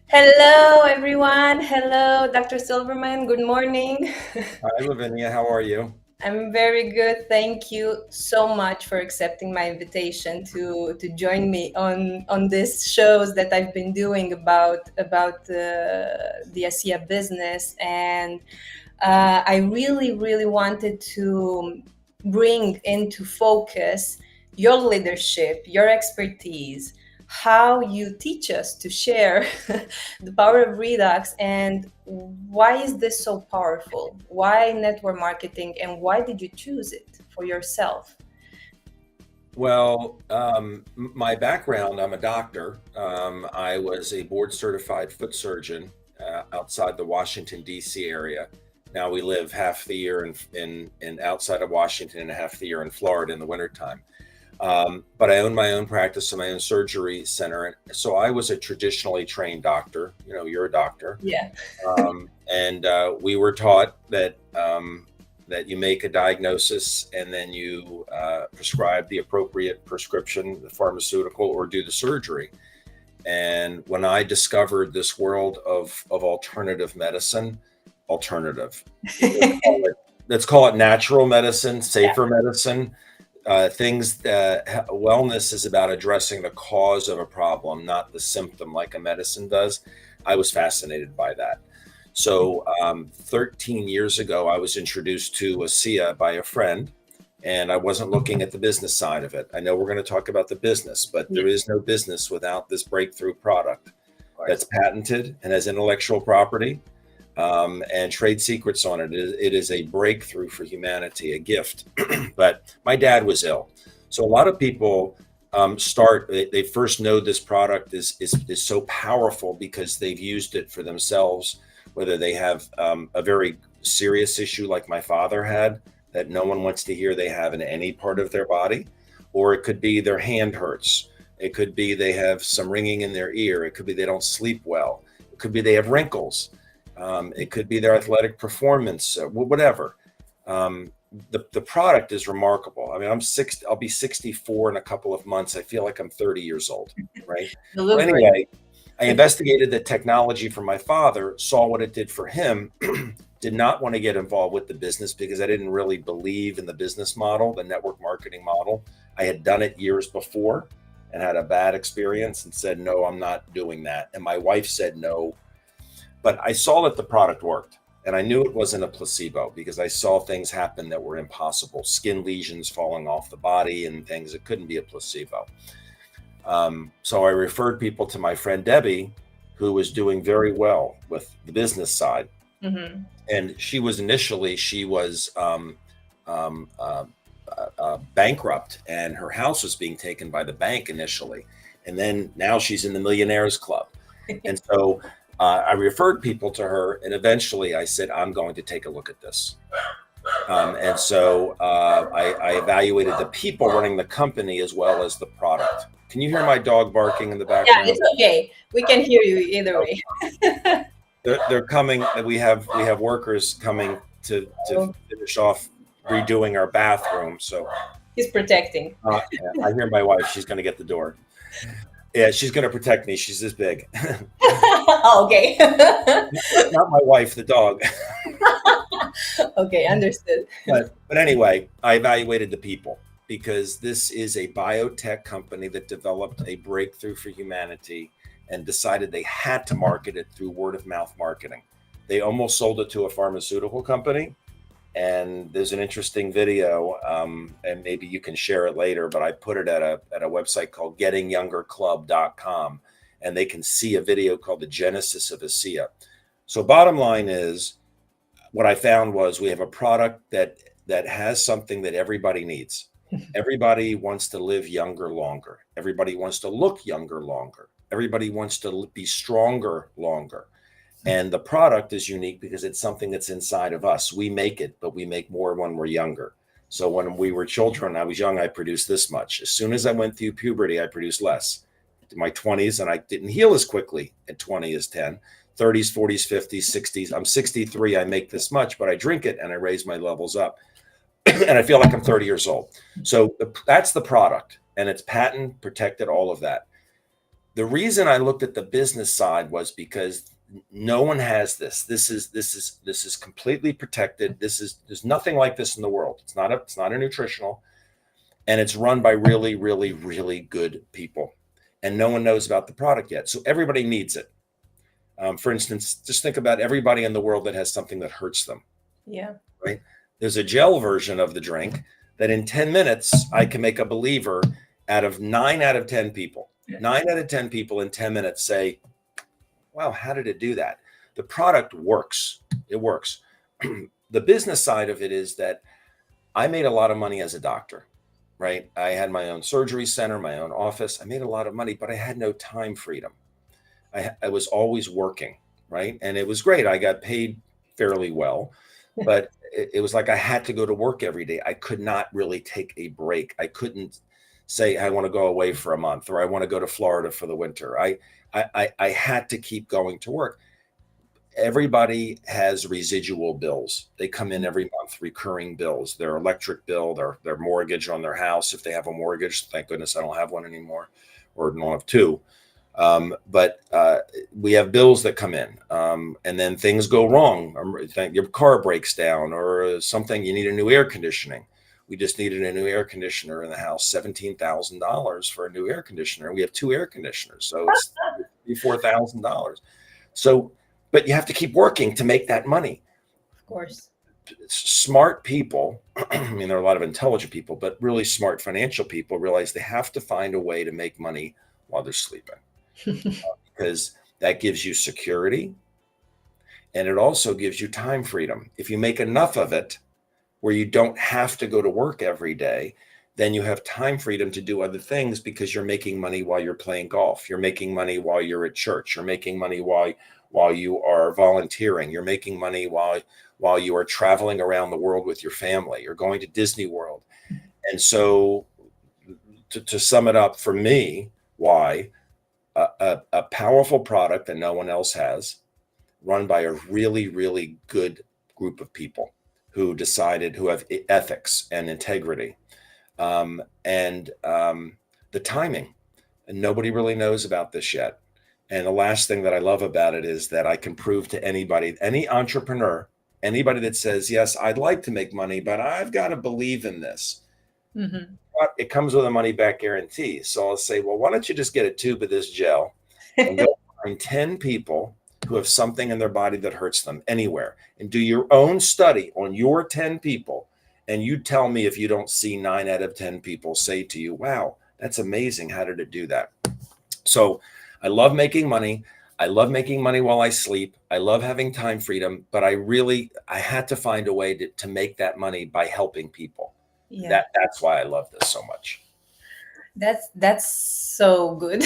Hello, everyone. Hello, Dr. Silverman. Good morning. Hi, Lavinia. How are you? I'm very good. Thank you so much for accepting my invitation to join me on these shows that I've been doing about the Asea business, and I really wanted to bring into focus your leadership, your expertise, how you teach us to share the power of Redux, and why is this so powerful? Why network marketing, and why did you choose it for yourself? Well, my background, I'm a doctor. I was a board certified foot surgeon outside the Washington, D.C. area. Now we live half the year in outside of Washington and half the year in Florida in the wintertime. But I own my own practice and my own surgery center. And so I was a traditionally trained doctor. You know, you're a doctor. Yeah. And we were taught that you make a diagnosis and then you prescribe the appropriate prescription, the pharmaceutical, or do the surgery. And when I discovered this world of alternative medicine, alternative, let's call it natural medicine, Yeah. safer medicine, things that wellness is about addressing the cause of a problem, not the symptom like a medicine does. I was fascinated by that. So 13 years ago, I was introduced to Asea by a friend, and I wasn't looking at the business side of it. I know we're going to talk about the business, but Yeah, there is no business without this breakthrough product of that's course. patented and has intellectual property and trade secrets on it. It is a breakthrough for humanity, a gift. But my dad was ill. So a lot of people they first know this product is so powerful because they've used it for themselves, whether they have a very serious issue like my father had that no one wants to hear they have in any part of their body, or it could be their hand hurts. It could be they have some ringing in their ear. It could be they don't sleep well. It could be they have wrinkles. It could be their athletic performance, whatever. The product is remarkable. I mean, I'll be 64 in a couple of months. I feel like I'm 30 years old, right? You So look great. anyway, I investigated the technology for my father, saw what it did for him, did not want to get involved with the business because I didn't really believe in the business model, the network marketing model. I had done it years before and had a bad experience and said, no, I'm not doing that. And my wife said no, but I saw that the product worked. And I knew it wasn't a placebo because I saw things happen that were impossible, skin lesions falling off the body and things. It couldn't be a placebo. So I referred people to my friend Debbie, who was doing very well with the business side. Hmm. And she was bankrupt, and her house was being taken by the bank initially. And then now she's in the Millionaires Club. And so I referred people to her, and eventually I said, I'm going to take a look at this. And so I evaluated the people running the company as well as the product. Can you hear my dog barking in the Yeah, background? it's okay. We can hear you either way. They're coming. We have workers coming to Oh, finish off redoing our bathroom. So he's protecting. yeah, I hear my wife. She's going to get the door. Yeah, she's going to protect me. She's this big. Oh, okay. Not my wife, the dog. Okay, understood. But anyway, I evaluated the people because this is a biotech company that developed a breakthrough for humanity and decided they had to market it through word of mouth marketing. They almost sold it to a pharmaceutical company. And there's an interesting video, and maybe you can share it later, but I put it at a website called gettingyoungerclub.com, and they can see a video called The Genesis of Asea. So bottom line is, what I found was we have a product that has something that everybody needs. Everybody wants to live younger longer. Everybody wants to look younger longer. Everybody wants to be stronger longer. And the product is unique because it's something that's inside of us. We make it, but we make more when we're younger. So when we were children, I was young, I produced this much. As soon as I went through puberty, I produced less. In my 20s, and I didn't heal as quickly at 20 as 10. 30s, 40s, 50s, 60s. I'm 63. I make this much, but I drink it and I raise my levels up. And I feel like I'm 30 years old. So that's the product, and it's patent protected, all of that. The reason I looked at the business side was because no one has this. This is completely protected. There's nothing like this in the world. It's not a nutritional, and it's run by really, really, really good people, and no one knows about the product yet. So everybody needs it. For instance, just think about everybody in the world that has something that hurts them, Yeah. right? There's a gel version of the drink that in 10 minutes I can make a believer out of 9 out of 10 people. 9 out of 10 people in 10 minutes say, wow, how did it do that? The product works. It works. The business side of it is that I made a lot of money as a doctor, right? I had my own surgery center, my own office. I made a lot of money, but I had no time freedom. I was always working, right? And it was great. I got paid fairly well, but it was like I had to go to work every day. I could not really take a break. I couldn't say I want to go away for a month or I want to go to Florida for the winter. I had to keep going to work. Everybody has residual bills. They come in every month, recurring bills, their electric bill, their mortgage on their house. If they have a mortgage, thank goodness I don't have one anymore, or don't have two. But we have bills that come in, and then things go wrong. Your car breaks down, or something. You need a new air conditioning. We just needed a new air conditioner in the house. $17,000 for a new air conditioner. We have two air conditioners, so it's $4,000. So, but you have to keep working to make that money. Of course. Smart people, I mean, there are a lot of intelligent people, but really smart financial people realize they have to find a way to make money while they're sleeping, because that gives you security and it also gives you time freedom. If you make enough of it where you don't have to go to work every day, then you have time freedom to do other things because you're making money while you're playing golf. You're making money while you're at church. You're making money while you are volunteering. You're making money while you are traveling around the world with your family. You're going to Disney World. And so to sum it up for me, why a powerful product that no one else has, run by a really, really good group of people who have ethics and integrity, and the timing. And nobody really knows about this yet. And the last thing that I love about it is that I can prove to anybody, any entrepreneur, anybody that says, yes, I'd like to make money, but I've got to believe in this. Mm-hmm. It comes with a money back guarantee. So I'll say, well, why don't you just get a tube of this gel and go find 10 people who have something in their body that hurts them anywhere, and do your own study on your 10 people. And you tell me if you don't see 9 out of 10 people say to you, wow, that's amazing. How did it do that? So I love making money. I love making money while I sleep. I love having time freedom, but I had to find a way to make that money by helping people. Yeah. That's why I love this so much. That's so good.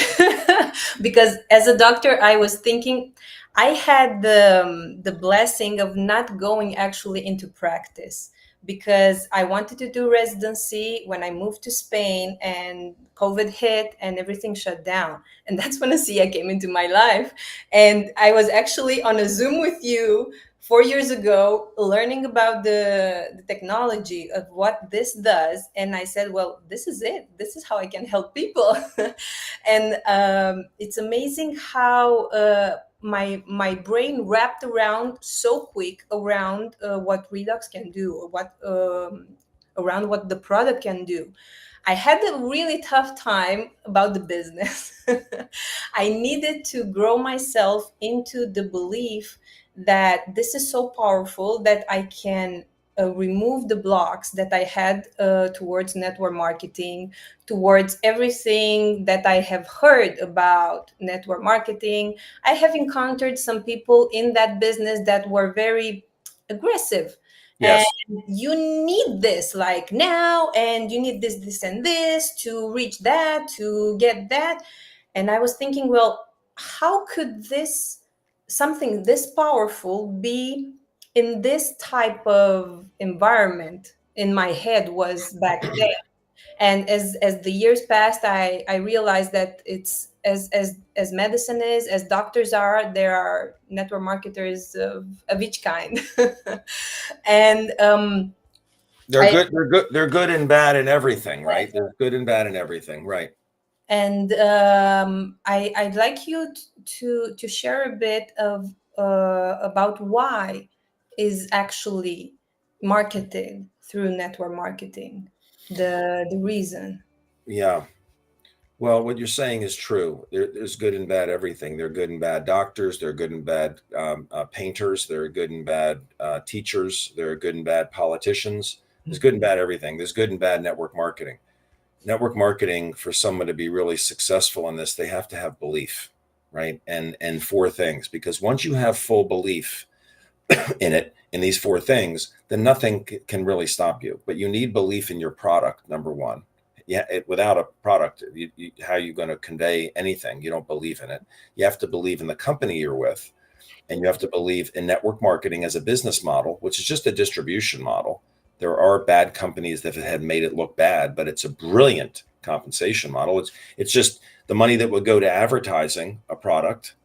Because as a doctor, I was thinking I had the blessing of not going actually into practice, because I wanted to do residency when I moved to Spain and COVID hit and everything shut down. And that's when Asea came into my life. And I was actually on a Zoom with you 4 years ago, learning about the technology of what this does. And I said, well, this is it. This is how I can help people. And it's amazing how my brain wrapped around so quick around what Redox can do, or what around what the product can do. I had a really tough time about the business. I needed to grow myself into the belief that this is so powerful that I can remove the blocks that I had towards network marketing, towards everything that I have heard about network marketing. I have encountered some people in that business that were very aggressive. And Yes. you need this like now, and you need this, and this to reach that, to get that. And I was thinking, well, how could this something this powerful be in this type of environment? In my head was back then. And as the years passed, I realized that it's as medicine is, as doctors are, there are network marketers of each kind. And They're I good. They're good. They're good and bad in everything, right? yes, They're good and bad in everything, right? And I'd like you to share a bit of about why is actually marketed through network marketing, the reason. Yeah. Well, what you're saying is true. There's good and bad everything. There are good and bad doctors. There are good and bad painters. There are good and bad teachers. There are good and bad politicians. There's good and bad everything. There's good and bad network marketing. Network marketing, for someone to be really successful in this, they have to have belief, right? And four things, because once you have full belief in it, in these four things, then nothing can really stop you. But you need belief in your product, number one. Yeah, without a product, how are you going to convey anything? You don't believe in it. You have to believe in the company you're with, and you have to believe in network marketing as a business model, which is just a distribution model. There are bad companies that have made it look bad, but it's a brilliant compensation model. It's just the money that would go to advertising a product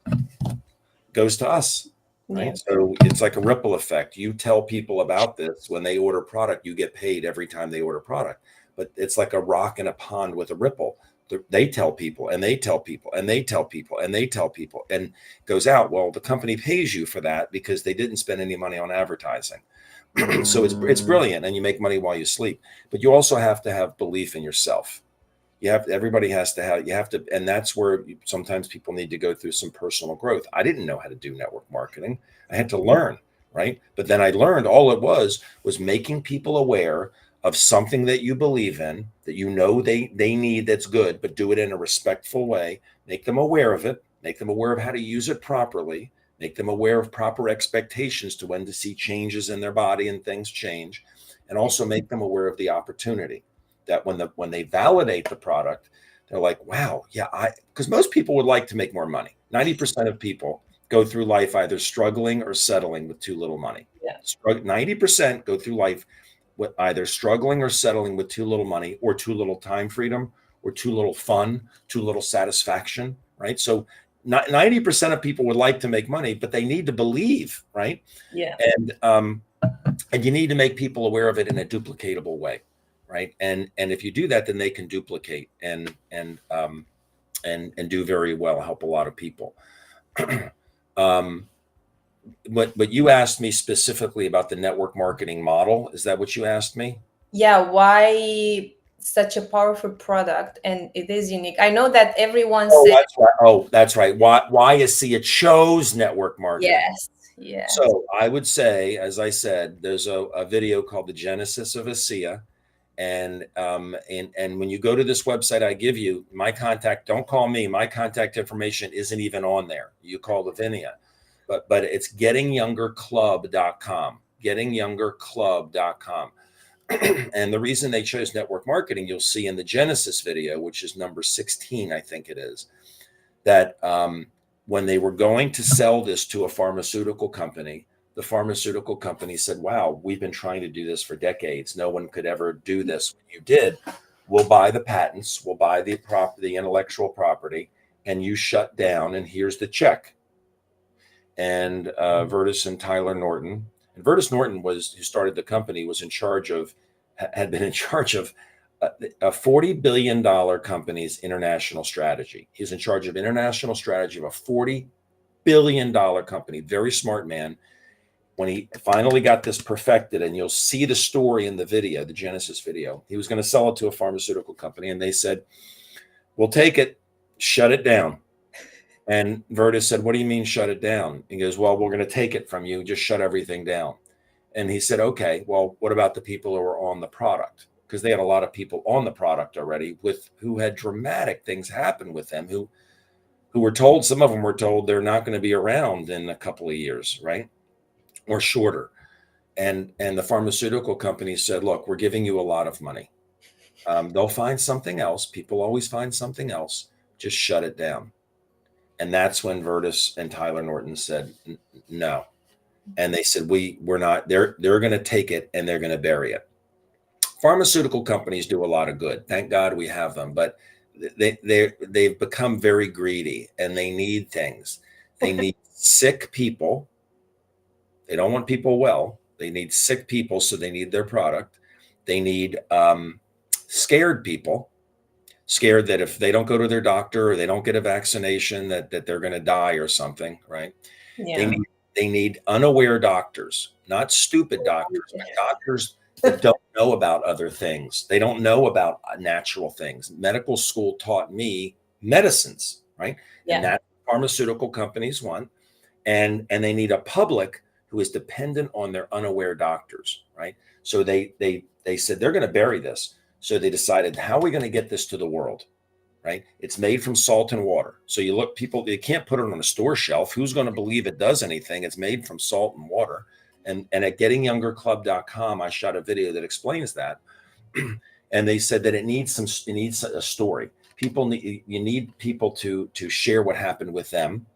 goes to us, Yeah. right? So it's like a ripple effect. You tell people about this when they order product, you get paid every time they order product. But it's like a rock in a pond with a ripple. They tell people and they tell people and they tell people and they tell people and goes out. Well, the company pays you for that because they didn't spend any money on advertising. So it's brilliant, and you make money while you sleep. But you also have to have belief in yourself. Everybody has to have, you have to, and that's where sometimes people need to go through some personal growth. I didn't know how to do network marketing. I had to learn, right? But then I learned all it was making people aware of something that you believe in, that you know they need, that's good, but do it in a respectful way. Make them aware of it, make them aware of how to use it properly, make them aware of proper expectations to when to see changes in their body and things change, and also make them aware of the opportunity that when they validate the product, they're like, wow, yeah, because most people would like to make more money. 90% of people go through life either struggling or settling with too little money. Yeah. 90% go through life with either struggling or settling with too little money, or too little time freedom, or too little fun, too little satisfaction, right? So 90% of people would like to make money, but they need to believe, right? Yeah. And you need to make people aware of it in a duplicatable way, right? And if you do that, then they can duplicate and do very well, help a lot of people. um, but you asked me specifically about the network marketing model. Is that what you asked me? Yeah, why such a powerful product, and it is unique. I know that everyone Oh, says that's right. Oh, that's right. Why Asea chose network marketing. yes, yes. So I would say, as I said, there's a video called The Genesis of Asea. And when you go to this website I give you, my contact, don't call me. My contact information isn't even on there. You call Lavinia. But it's gettingyoungerclub.com. Gettingyoungerclub.com. And the reason they chose network marketing, you'll see in the Genesis video, which is number 16, I think it is, that when they were going to sell this to a pharmaceutical company, the pharmaceutical company said, wow, we've been trying to do this for decades. No one could ever do this. When you did, we'll buy the patents, we'll buy the intellectual property, and you shut down, and here's the check. And Vertus and Tyler Norton, and Vertus Norton who started the company, was in charge of, had been in charge of a $40 billion company's international strategy. He's in charge of international strategy of a $40 billion company. Very smart man. When he finally got this perfected, and you'll see the story in the video, the Genesis video, he was going to sell it to a pharmaceutical company, and they said, we'll take it, shut it down. And Vertus said, what do you mean shut it down? He goes, well, we're going to take it from you, just shut everything down. And he said, okay, well, what about the people who are on the product? Because they had a lot of people on the product already who had dramatic things happen with them, who were told, some of them were told they're not going to be around in a couple of years, right? Or shorter. And the pharmaceutical company said, look, we're giving you a lot of money. They'll find something else. People always find something else. Just shut it down. And that's when Vertus and Tyler Norton said, no. And they said, we're not, they're going to take it and they're going to bury it. Pharmaceutical companies do a lot of good. Thank God we have them, but they've become very greedy, and they need things. They need sick people. They don't want people well. They need sick people, so they need their product. They need scared people. scared that if they don't go to their doctor or they don't get a vaccination, that they're going to die or something, right? They Yeah. need they need unaware doctors, not stupid doctors, but doctors that don't know about other things. They don't know about natural things. Medical school taught me medicines, right? And Yeah. that pharmaceutical companies want, and they need a public who is dependent on their unaware doctors, right? So they said they're going to bury this. So they decided, how are we going to get this to the world? Right? It's made from salt and water. So you look, people, you can't put it on a store shelf. Who's going to believe it does anything? It's made from salt and water. And at gettingyoungerclub.com, I shot a video that explains that. And they said that it needs a story. People need, you need people to share what happened with them.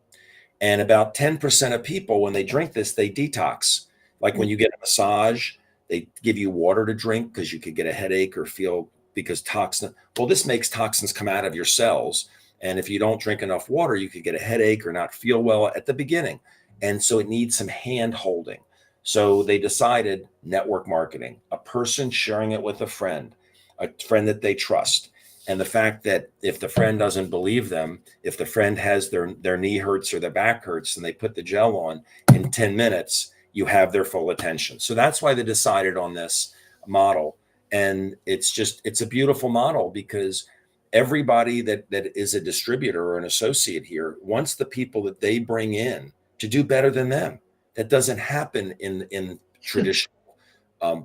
And about 10% of people, when they drink this, they detox. Like when you get a massage, they give you water to drink because you could get a headache or feel, because toxin. Well, this makes toxins come out of your cells. And if you don't drink enough water, you could get a headache or not feel well at the beginning. And so it needs some hand holding. So they decided network marketing, a person sharing it with a friend that they trust. And the fact that if the friend doesn't believe them, if the friend has their knee hurts or their back hurts and they put the gel on, in 10 minutes, you have their full attention. So that's why they decided on this model. And it's a beautiful model because everybody that is a distributor or an associate here wants the people that they bring in to do better than them. That doesn't happen in traditional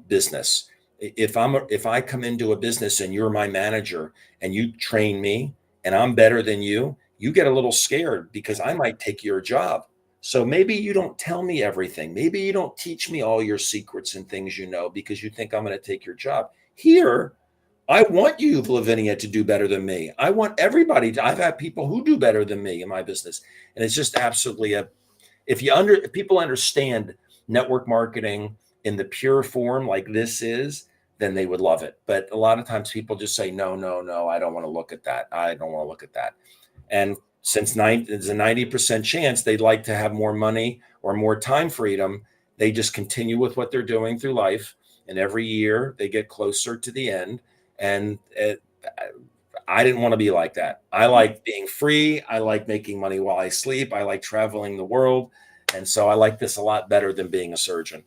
business. If I come into a business and you're my manager and you train me and I'm better than you get a little scared because I might take your job. So maybe you don't tell me everything. Maybe you don't teach me all your secrets and things you know because you think I'm going to take your job. Here, I want you, Lavinia, to do better than me. I want everybody to. I've had people who do better than me in my business, and it's just absolutely if people understand network marketing in the pure form like this is, then they would love it. But a lot of times people just say, no, no, no, I don't want to look at that. I don't want to look at that. And since there's a 90% chance they'd like to have more money or more time freedom, they just continue with what they're doing through life. And every year they get closer to the end. And I didn't want to be like that. I like being free. I like making money while I sleep. I like traveling the world. And so I like this a lot better than being a surgeon.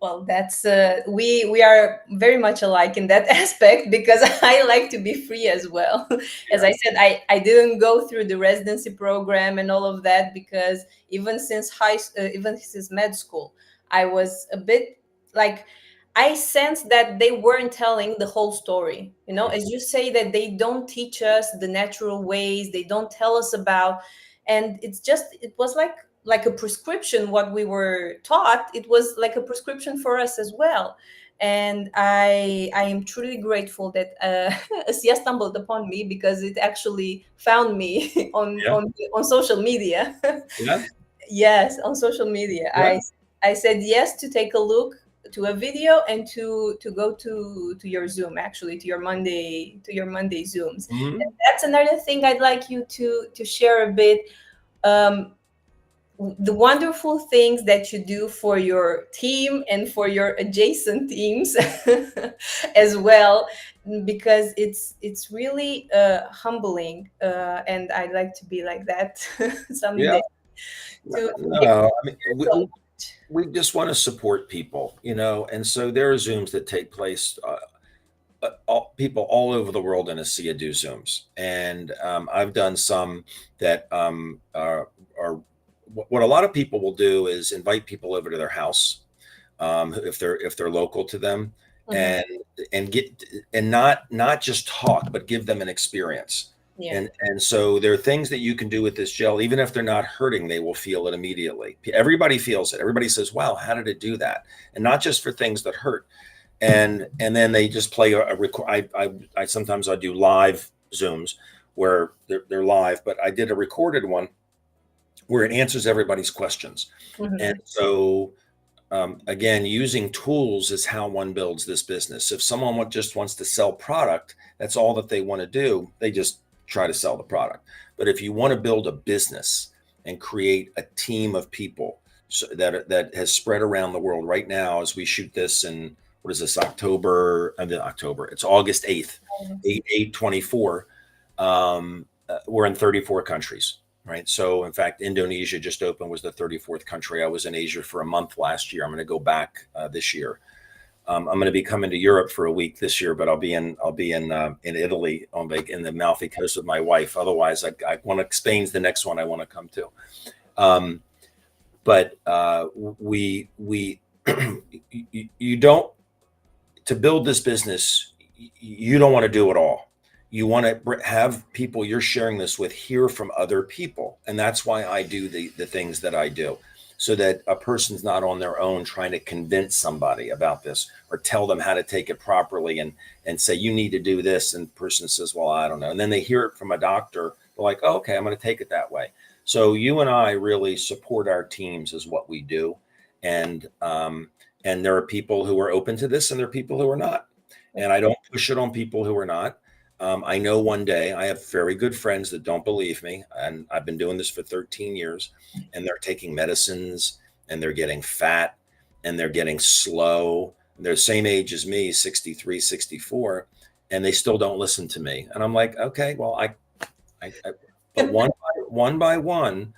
Well, that's we are very much alike in that aspect because I like to be free as well. As Yeah. I said, I didn't go through the residency program and all of that because even since med school, I was a bit like I sensed that they weren't telling the whole story. You know, as you say that they don't teach us the natural ways, they don't tell us about, and it was like a prescription. What we were taught, it was like a prescription for us as well. And I am truly grateful that Asea stumbled upon me because it actually found me Yeah. on social media. Yeah. Yes, on social media. Yeah. I said yes to take a look to a video and to go to your Zoom, actually to your Monday Zooms. Mhm. And that's another thing I'd like you to share a bit. um, the wonderful things that you do for your team and for your adjacent teams as well, because it's really humbling, and I'd like to be like that Yeah. someday, to give No, I mean, so we just want to support people, and so there are Zooms that take place. People all over the world in ASEA do Zooms, and I've done some that are what a lot of people will do is invite people over to their house, if they're local to them, Mhm. and get and not just talk, but give them an experience. Yeah. And so there are things that you can do with this gel, even if they're not hurting, they will feel it immediately. Everybody feels it. Everybody says, "Wow, how did it do that?" And not just for things that hurt. And then they just play a record. I sometimes I do live Zooms where they're live, but I did a recorded one where it answers everybody's questions. And Mhm. so again, using tools is how one builds this business. If someone just wants to sell product, that's all that they want to do. They just try to sell the product. But if you want to build a business and create a team of people that has spread around the world right now, as we shoot this in, what is this, October? October. It's August 8th, 8/8/24. We're in 34 countries, right? So in fact, Indonesia just opened, was the 34th country. I was in Asia for a month last year. I'm going to go back this year. I'm going to be coming to Europe for a week this year, but I'll be in Italy in the Amalfi Coast with my wife. Otherwise, I want to, Spain's the next one I want to come to. But we you don't, to build this business, you don't want to do it all. You want to have people you're sharing this with hear from other people, and that's why I do the things that I do, so that a person's not on their own trying to convince somebody about this or tell them how to take it properly and say you need to do this, and the person says, well, I don't know, and then they hear it from a doctor. They're like, oh, okay, I'm going to take it that way. So you and I really support our teams is what we do, and there are people who are open to this, and there are people who are not, and I don't push it on people who are not. I know one day I have very good friends that don't believe me, and I've been doing this for 13 years, and they're taking medicines, and they're getting fat, and they're getting slow. They're the same age as me, 63, 64, and they still don't listen to me. And I'm like, okay, well, but one by one,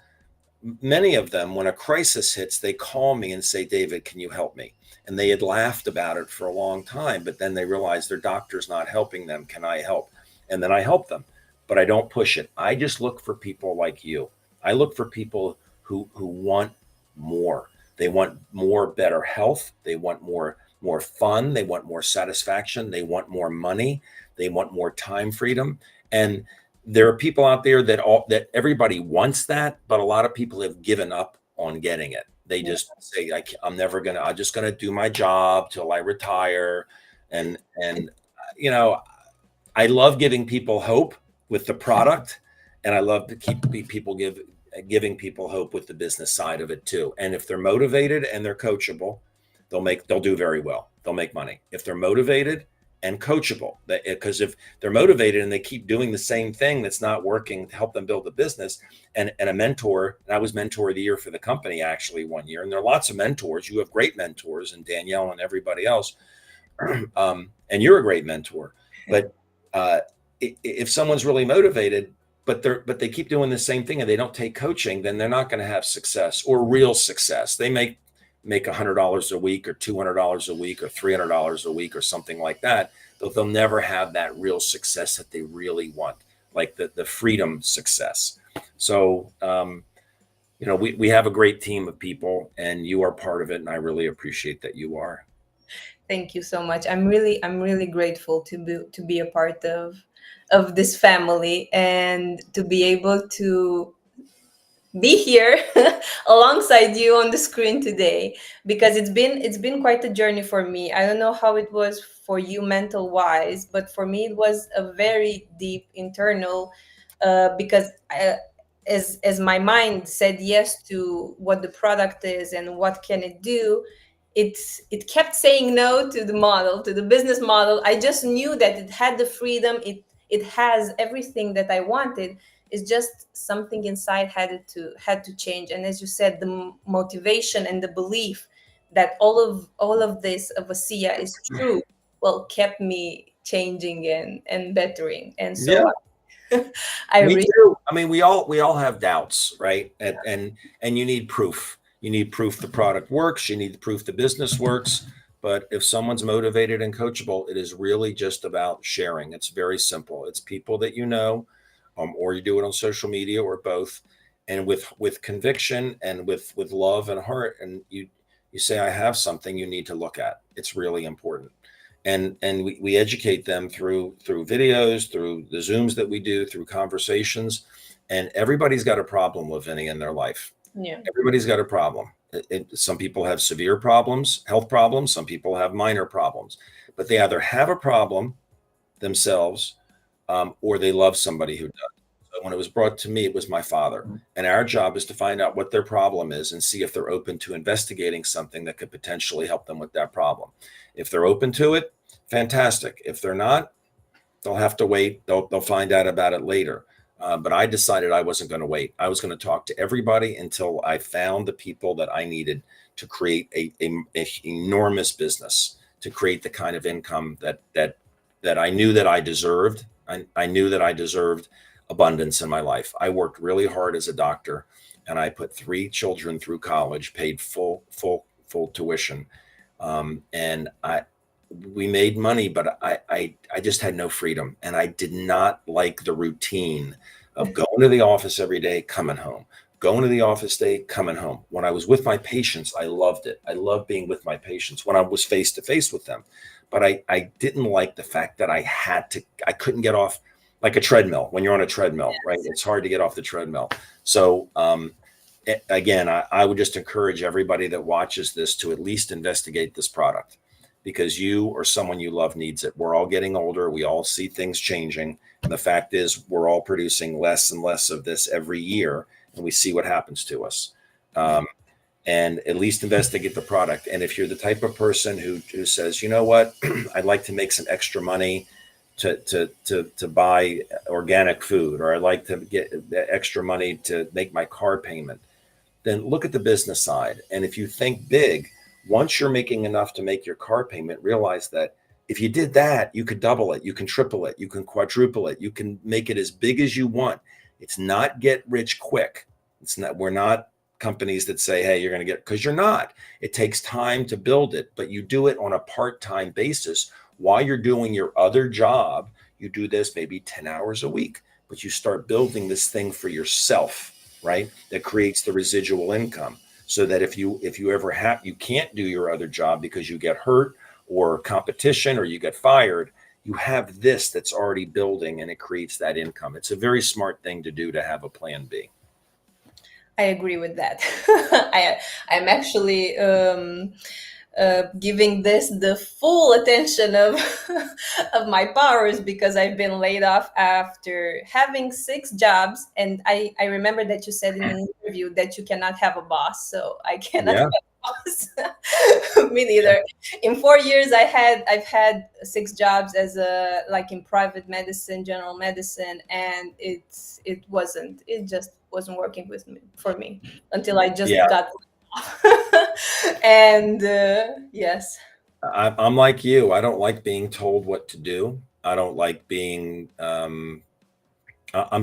many of them, when a crisis hits, they call me and say, David, can you help me? And they had laughed about it for a long time, but then they realized their doctor's not helping them. Can I help? And then I help them, but I don't push it. I just look for people like you. I look for people who want more. They want more better health. They want more fun. They want more satisfaction. They want more money. They want more time freedom. And there are people out there that everybody wants that, but a lot of people have given up on getting it. They just say, I'm just going to do my job till I retire. And, I love giving people hope with the product, and I love to keep people giving people hope with the business side of it too. And if they're motivated and they're coachable, they'll do very well. They'll make money. If they're motivated and coachable, because if they're motivated and they keep doing the same thing that's not working to help them build a business, and a mentor, and I was mentor of the year for the company actually one year, and there are lots of mentors. You have great mentors, and Danielle and everybody else, and you're a great mentor. But if someone's really motivated, but they keep doing the same thing and they don't take coaching, then they're not going to have success or real success. They make $100 a week or $200 a week or $300 a week or something like that, but they'll never have that real success that they really want, like the freedom success. So, we have a great team of people, and you are part of it, and I really appreciate that you are. Thank you so much. I'm really grateful to be a part of this family, and to be able to be here alongside you on the screen today, because it's been quite a journey for me. I don't know how it was for you mental wise, but for me it was a very deep internal, because as my mind said yes to what the product is and what can it do, it kept saying no to the model, to the business model. I just knew that it had the freedom, it has everything that I wanted. It's just something inside had to change. And as you said, the motivation and the belief that all of this of Asea is true, well, kept me changing and bettering. And so Yeah. I Me really too. I mean, we all have doubts, right? And you need proof. You need proof the product works. You need proof the business works. But if someone's motivated and coachable, it is really just about sharing. It's very simple. It's people that you know, or you do it on social media, or both, and with conviction and with love and heart. And you say, I have something you need to look at. It's really important. And we educate them through videos, through the Zooms that we do, through conversations. And everybody's got a problem with Vinny in their life. yeah. Everybody's got a problem. Some people have severe problems, health problems. Some people have minor problems, but they either have a problem themselves, or they love somebody who does. So when it was brought to me, it was my father. And our job is to find out what their problem is and see if they're open to investigating something that could potentially help them with that problem. If they're open to it, fantastic. If they're not, they'll have to wait. They'll find out about it later. But I decided I wasn't going to wait. I was going to talk to everybody until I found the people that I needed to create a enormous business, to create the kind of income that I knew that I deserved. I knew that I deserved abundance in my life. I worked really hard as a doctor, and I put 3 children through college, paid full tuition, and we made money, but I just had no freedom, and I did not like the routine of going to the office every day, coming home, going to the office day, coming home. When I was with my patients, I loved it. I loved being with my patients when I was face to face with them. But I didn't like the fact that I couldn't get off like a treadmill. When you're on a treadmill, right? It's hard to get off the treadmill. So, again, I would just encourage everybody that watches this to at least investigate this product, because you or someone you love needs it. We're all getting older. We all see things changing. And the fact is, we're all producing less and less of this every year, and we see what happens to us. And at least investigate the product. And if you're the type of person who says, you know what, I'd like to make some extra money to buy organic food, or I'd like to get extra money to make my car payment, then look at the business side. And if you think big, once you're making enough to make your car payment, realize that if you did that, you could double it, you can triple it, you can quadruple it, you can make it as big as you want. It's not get rich quick. It's not, we're not companies that say, hey, you're going to get, because you're not. It takes time to build it, but you do it on a part-time basis while you're doing your other job. You do this maybe 10 hours a week, but you start building this thing for yourself, right? That creates the residual income, so that if you ever you can't do your other job because you get hurt or competition or you get fired, you have this that's already building, and it creates that income. It's a very smart thing to do, to have a plan B. I agree with that. I'm actually giving this the full attention of of my powers, because I've been laid off after having 6 jobs. And I remember that you said in an interview that you cannot have a boss, so I cannot Yeah. have a boss. Me neither. In 4 years, I've had 6 jobs as a, like, in private medicine, general medicine, and it just wasn't working with me for me until I just Yeah. got and yes. I'm like you. I don't like being told what to do. I don't like being, I'm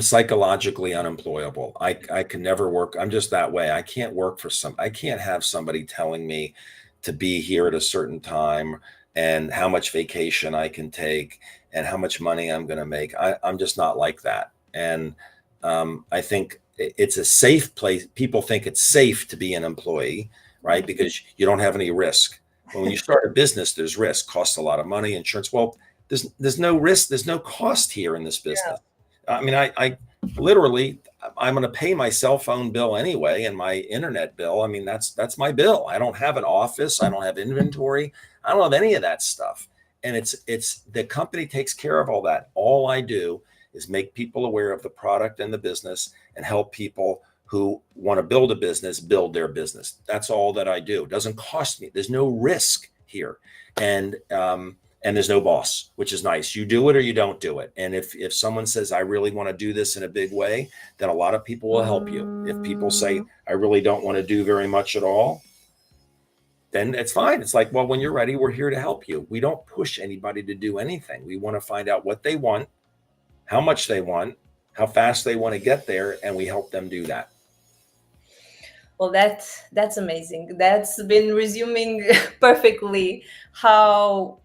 psychologically unemployable. I can never work. I'm just that way. I can't have somebody telling me to be here at a certain time, and how much vacation I can take, and how much money I'm going to make. I'm just not like that. And I think it's a safe place. People think it's safe to be an employee, right? Because you don't have any risk. But when you start a business, there's risk, costs a lot of money, insurance. Well, there's no risk, there's no cost here in this business. I mean, I literally, I'm going to pay my cell phone bill anyway, and my internet bill. I mean, that's my bill. I don't have an office. I don't have inventory. I don't have any of that stuff. And it's the company takes care of all that. All I do is make people aware of the product and the business, and help people who want to build a business build their business. That's all that I do. It doesn't cost me. There's no risk here. And there's no boss, which is nice. You do it or you don't do it. And if someone says, I really want to do this in a big way, then a lot of people will help you. If people say, I really don't want to do very much at all, then it's fine. It's like, well, when you're ready, we're here to help you. We don't push anybody to do anything. We want to find out what they want, how much they want, how fast they want to get there, and we help them do that. Well, that's amazing. That's been resuming perfectly how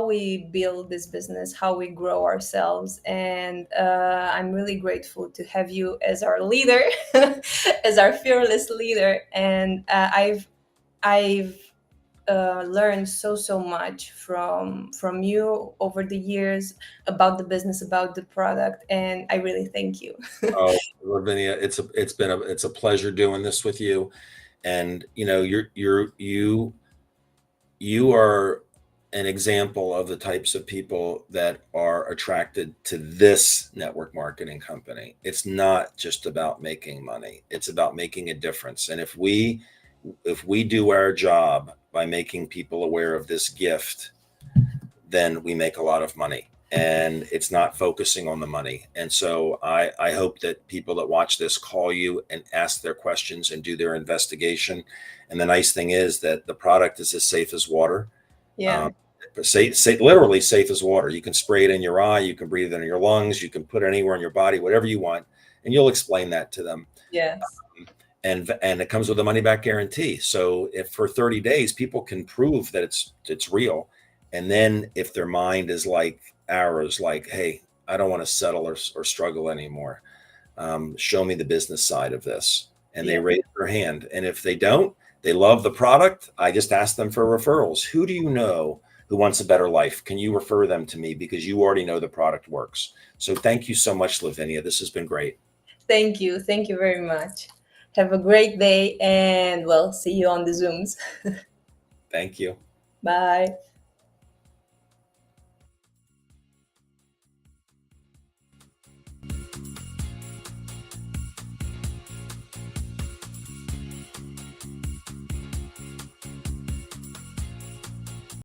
we build this business, how we grow ourselves, and I'm really grateful to have you as our leader, as our fearless leader. And I've learned so much from you over the years, about the business, about the product, and I really thank you. Oh, Lavinia, it's a pleasure doing this with you. And you are an example of the types of people that are attracted to this network marketing company. It's not just about making money. It's about making a difference. And if we do our job by making people aware of this gift, then we make a lot of money. And it's not focusing on the money. And so I hope that people that watch this call you and ask their questions and do their investigation. And the nice thing is that the product is as safe as water. Yeah. Literally safe as water. You can spray it in your eye, you can breathe it in your lungs, you can put it anywhere in your body, whatever you want, and you'll explain that to them. Yes. And it comes with a money back guarantee. So if for 30 days people can prove that it's real, and then if their mind is like ours, like, hey, I don't want to settle or struggle anymore, show me the business side of this, and they Yeah. raise their hand. And if they don't, they love the product, I just ask them for referrals. Who do you know who wants a better life? Can you refer them to me, because you already know the product works? So thank you so much, Lavinia. This has been great. Thank you. Thank you very much. Have a great day, and well, see you on the Zooms. Thank you. Bye.